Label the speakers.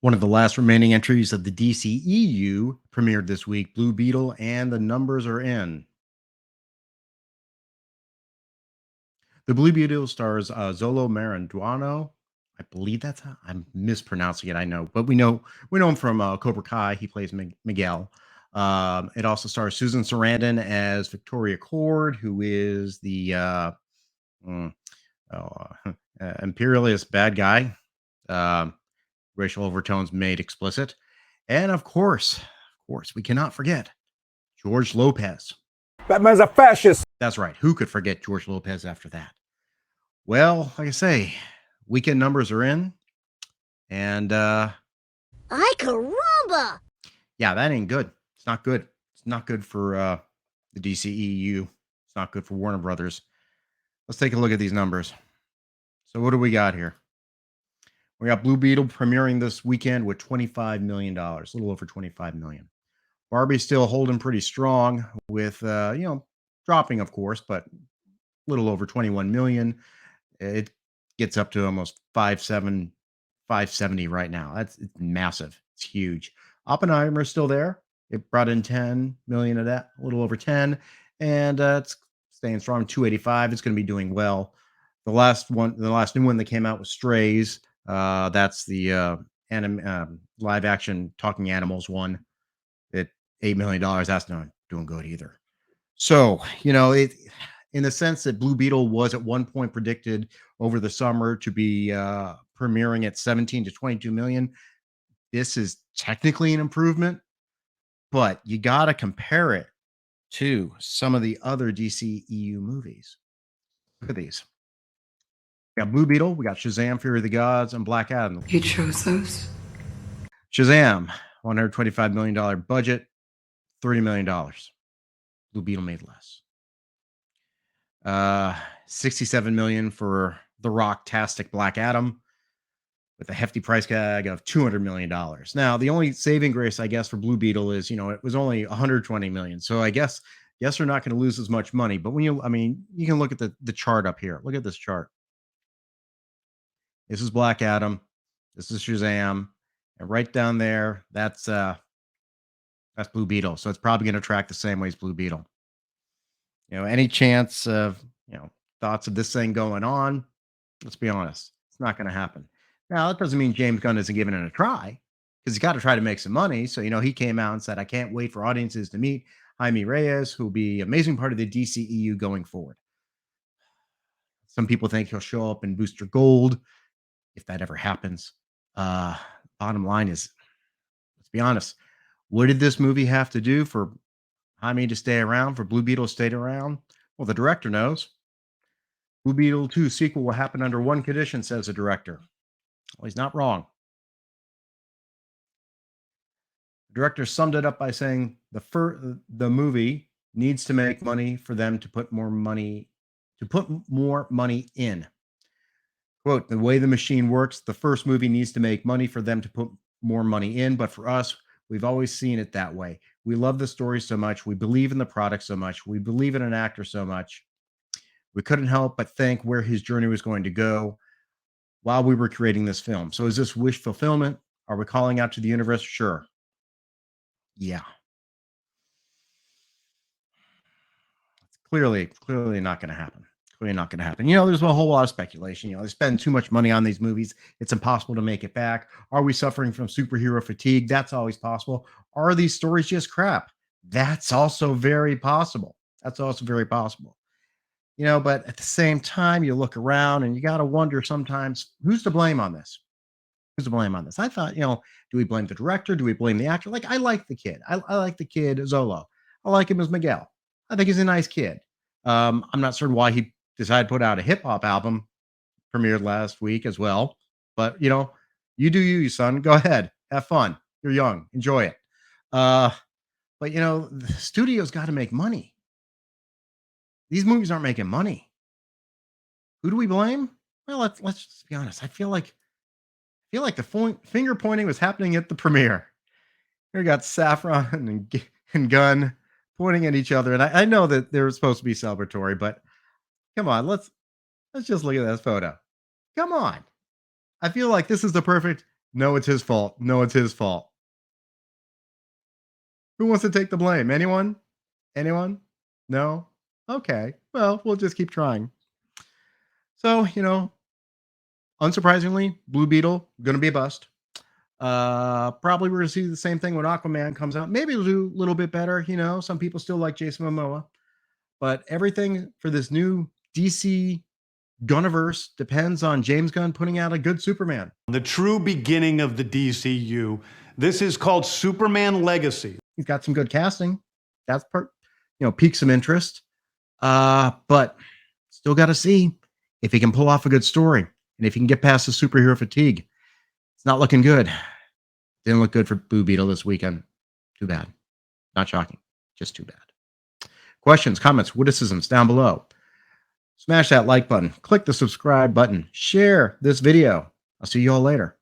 Speaker 1: One of the last remaining entries of the DCEU premiered this week, Blue Beetle, and the numbers are in. The Blue Beetle stars Zolo Maranduano. I believe that's how I'm mispronouncing it. I know, but we know him from Cobra Kai. He plays Miguel. It also stars Susan Sarandon as Victoria Cord, who is the mm, oh, imperialist bad guy. Um, Racial overtones made explicit, and of course, we cannot forget George Lopez.
Speaker 2: That man's a fascist.
Speaker 1: That's right. Who could forget George Lopez after that? Well, like I say, weekend numbers are in, and
Speaker 3: Ay, caramba!
Speaker 1: yeah, that ain't good. It's not good. It's not good for the DCEU. It's not good for Warner Brothers. Let's take a look at these numbers. So, what do we got here? We got Blue Beetle premiering this weekend with $25 million, a little over 25 million. Barbie's still holding pretty strong with, dropping, of course, but a little over 21 million. It gets up to almost 570 right now. It's massive. It's huge. Oppenheimer's still there. It brought in 10 million of that, a little over 10, and it's staying strong. 285. It's going to be doing well. The last new one that came out was Strays. That's the live action talking animals one. At $8 million, that's not doing good either. So, it in the sense that Blue Beetle was at one point predicted over the summer to be premiering at 17 to 22 million. This is technically an improvement, but you got to compare it to some of the other DCEU movies. Look at these. We got Blue Beetle, we got Shazam, Fury of the Gods, and Black Adam.
Speaker 4: You chose those?
Speaker 1: Shazam, $125 million budget, $30 million. Blue Beetle made less. 67 million for the Rock-tastic Black Adam with a hefty price tag of $200 million. Now, the only saving grace, I guess, for Blue Beetle is, it was only 120 million. So I guess they're not going to lose as much money. But you can look at the chart up here. Look at this chart. This is Black Adam. This is Shazam. And right down there, that's Blue Beetle. So it's probably going to track the same way as Blue Beetle. Any chance of, thoughts of this thing going on? Let's be honest. It's not going to happen. Now, that doesn't mean James Gunn isn't giving it a try, because he's got to try to make some money. So, he came out and said, I can't wait for audiences to meet Jaime Reyes, who will be an amazing part of the DCEU going forward. Some people think he'll show up in Booster Gold, if that ever happens. Bottom line is, let's be honest, what did this movie have to do for Jaime to stay around, for Blue Beetle to stay around? Well, the director knows. Blue Beetle 2 sequel will happen under one condition, says the director. Well, he's not wrong. The director summed it up by saying the movie needs to make money for them to put more money in. Quote, the way the machine works, the first movie needs to make money for them to put more money in. But for us, we've always seen it that way. We love the story so much. We believe in the product so much. We believe in an actor so much. We couldn't help but think where his journey was going to go while we were creating this film. So is this wish fulfillment? Are we calling out to the universe? Sure. Yeah. It's clearly not going to happen. Clearly not going to happen. There's a whole lot of speculation. They spend too much money on these movies. It's impossible to make it back. Are we suffering from superhero fatigue? That's always possible. Are these stories just crap? That's also very possible. But at the same time, you look around and you got to wonder sometimes, who's to blame on this? I thought, do we blame the director? Do we blame the actor? Like, I like the kid. I like the kid, Zolo. I like him as Miguel. I think he's a nice kid. I'm not certain why he decided to put out a hip hop album, premiered last week as well. But, you do you, son. Go ahead. Have fun. You're young. Enjoy it. But, the studio's got to make money. These movies aren't making money. Who do we blame? Well, let's just be honest. I feel like the finger pointing was happening at the premiere. Here we got Saffron and Gunn pointing at each other, and I know that they were supposed to be celebratory, but come on, let's just look at this photo. Come on, I feel like this is the perfect No, it's his fault. No, it's his fault. Who wants to take the blame? Anyone? Anyone? No? Okay. Well, we'll just keep trying. So, unsurprisingly, Blue Beetle going to be a bust. Probably we're going to see the same thing when Aquaman comes out. Maybe it'll do a little bit better. Some people still like Jason Momoa, but everything for this new DC Gunniverse depends on James Gunn putting out a good Superman.
Speaker 4: The true beginning of the DCU. This is called Superman Legacy.
Speaker 1: He's got some good casting. That's piques some interest. But still got to see if he can pull off a good story and if he can get past the superhero fatigue. It's not looking good. Didn't look good for Blue Beetle this weekend. Too bad. Not shocking. Just too bad. Questions, comments, witticisms down below. Smash that like button. Click the subscribe button. Share this video. I'll see you all later.